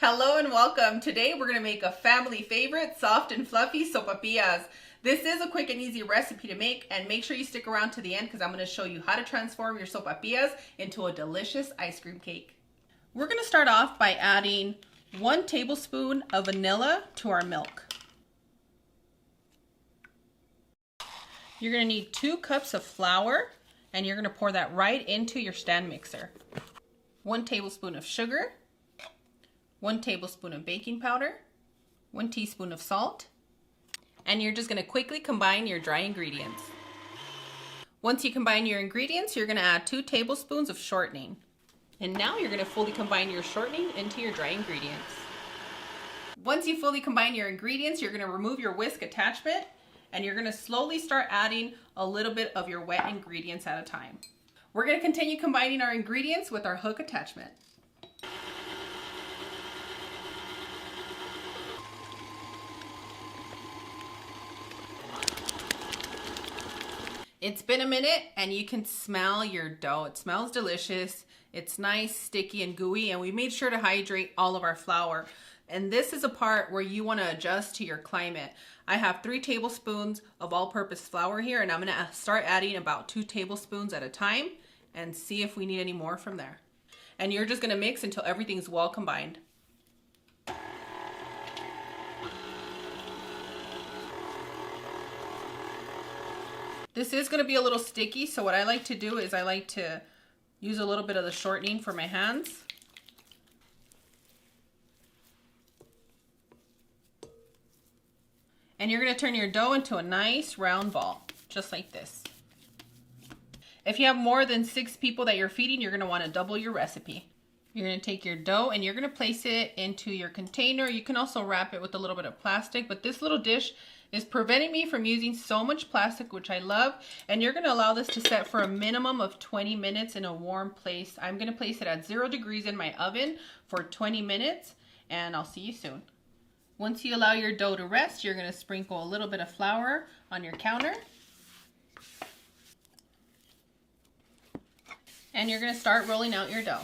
Hello and welcome. Today we're going to make a family favorite, soft and fluffy sopapillas. This is a quick and easy recipe to make, and make sure you stick around to the end because I'm going to show you how to transform your sopapillas into a delicious ice cream cake. We're going to start off by adding 1 tablespoon of vanilla to our milk. You're going to need 2 cups of flour, and you're going to pour that right into your stand mixer. 1 tablespoon of sugar, 1 tablespoon of baking powder, 1 teaspoon of salt, and you're just going to quickly combine your dry ingredients. Once you combine your ingredients, you're going to add 2 tablespoons of shortening. And now you're going to fully combine your shortening into your dry ingredients. Once you fully combine your ingredients, you're going to remove your whisk attachment, and you're going to slowly start adding a little bit of your wet ingredients at a time. We're going to continue combining our ingredients with our hook attachment. It's been a minute and you can smell your dough. It smells delicious. It's nice, sticky, and gooey, and we made sure to hydrate all of our flour. And this is a part where you want to adjust to your climate. I have 3 tablespoons of all-purpose flour here, and I'm going to start adding about 2 tablespoons at a time and see if we need any more from there. And you're just going to mix until everything's well combined. This is going to be a little sticky, so what I like to do is I like to use a little bit of the shortening for my hands. And you're going to turn your dough into a nice round ball, just like this. If you have more than 6 people that you're feeding, you're going to want to double your recipe. You're going to take your dough and you're going to place it into your container. You can also wrap it with a little bit of plastic, but this little dish is preventing me from using so much plastic, which I love. And you're going to allow this to set for a minimum of 20 minutes in a warm place. I'm going to place it at 0 degrees in my oven for 20 minutes, and I'll see you soon. Once you allow your dough to rest, you're going to sprinkle a little bit of flour on your counter. And you're going to start rolling out your dough.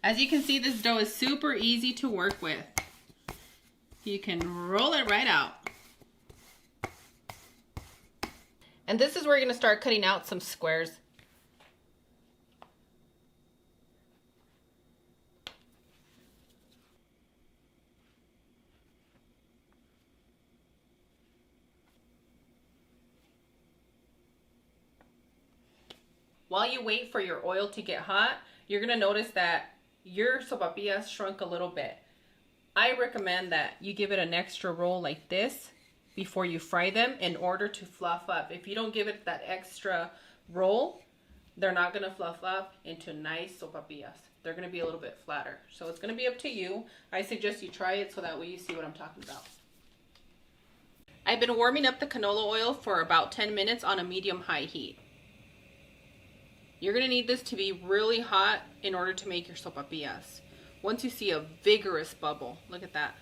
As you can see, this dough is super easy to work with. You can roll it right out. And this is where you're going to start cutting out some squares. While you wait for your oil to get hot, you're going to notice that your sopapillas shrunk a little bit. I recommend that you give it an extra roll like this before you fry them in order to fluff up. If you don't give it that extra roll, they're not going to fluff up into nice sopapillas. They're going to be a little bit flatter. So it's going to be up to you. I suggest you try it so that way you see what I'm talking about. I've been warming up the canola oil for about 10 minutes on a medium-high heat. You're going to need this to be really hot in order to make your sopapillas. Once you see a vigorous bubble, look at that.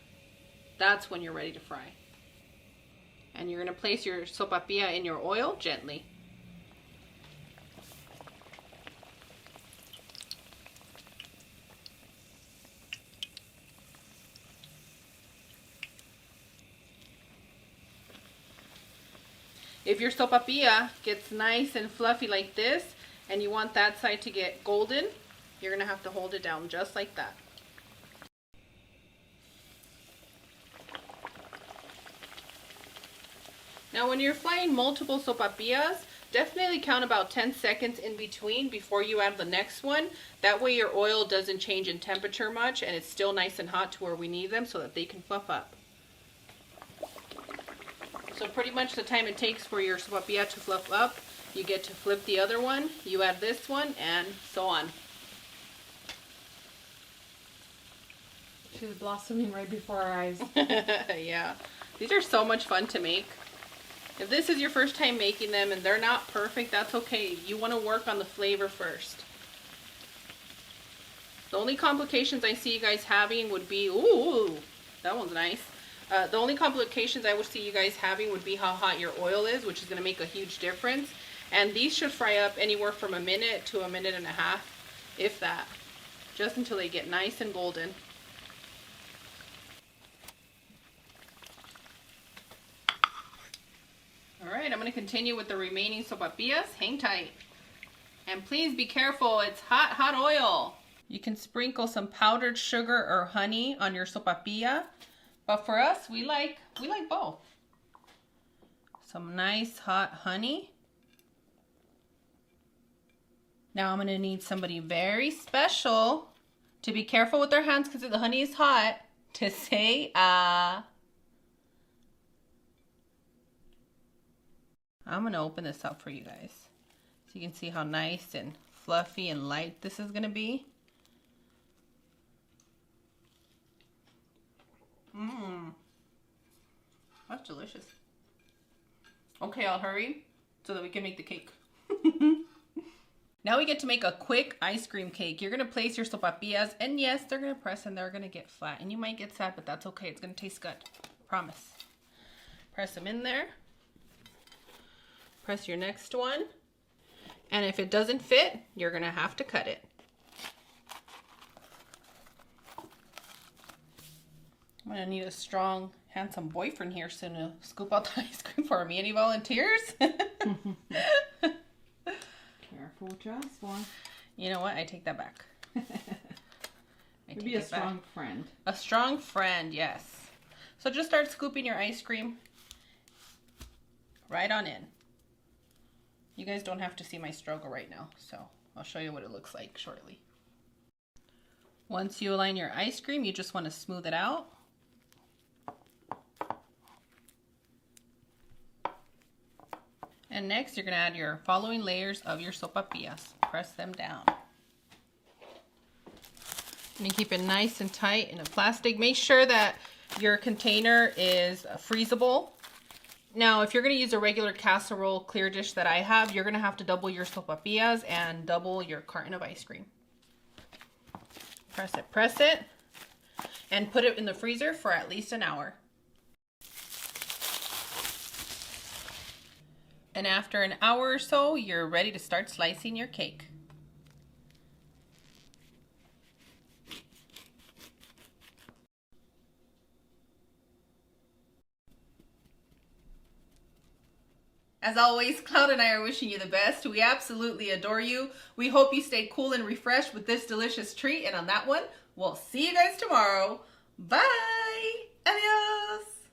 That's when you're ready to fry. And you're going to place your sopapilla in your oil gently. If your sopapilla gets nice and fluffy like this, and you want that side to get golden, you're going to have to hold it down just like that. Now when you're frying multiple sopapillas, definitely count about 10 seconds in between before you add the next one. That way your oil doesn't change in temperature much and it's still nice and hot to where we need them so that they can fluff up. So pretty much the time it takes for your sopapilla to fluff up, you get to flip the other one, you add this one, and so on. She's blossoming right before our eyes. Yeah, these are so much fun to make. If this is your first time making them and they're not perfect, that's okay. You want to work on the flavor first. The only complications I see you guys having would be, ooh, that one's nice. The only complications I would see you guys having would be how hot your oil is, which is going to make a huge difference. And these should fry up anywhere from a minute to a minute and a half, if that, just until they get nice and golden. All right, I'm going to continue with the remaining sopapillas. Hang tight. And please be careful, it's hot, hot oil. You can sprinkle some powdered sugar or honey on your sopapilla, but for us, we like both. Some nice hot honey. Now I'm going to need somebody very special to be careful with their hands because the honey is hot, to say ah. I'm going to open this up for you guys so you can see how nice and fluffy and light this is going to be. Mmm. That's delicious. Okay, I'll hurry so that we can make the cake. Now we get to make a quick ice cream cake. You're going to place your sopapillas, and yes, they're going to press and they're going to get flat. And you might get sad, but that's okay. It's going to taste good. Promise. Press them in there. Press your next one. And if it doesn't fit, you're going to have to cut it. I'm going to need a strong, handsome boyfriend here soon to scoop out the ice cream for me. Any volunteers? Careful with your ass one. You know what? I take that back. Maybe a strong friend. A strong friend, yes. So just start scooping your ice cream right on in. You guys don't have to see my struggle right now, so I'll show you what it looks like shortly. Once you align your ice cream, you just want to smooth it out. And next, you're going to add your following layers of your sopapillas. Press them down. And you keep it nice and tight in a plastic. Make sure that your container is freezable. Now, if you're going to use a regular casserole clear dish that I have, you're going to have to double your sopapillas and double your carton of ice cream. Press it, and put it in the freezer for at least an hour. And after an hour or so, you're ready to start slicing your cake. As always, Cloud and I are wishing you the best. We absolutely adore you. We hope you stay cool and refreshed with this delicious treat. And on that one, we'll see you guys tomorrow. Bye! Adios!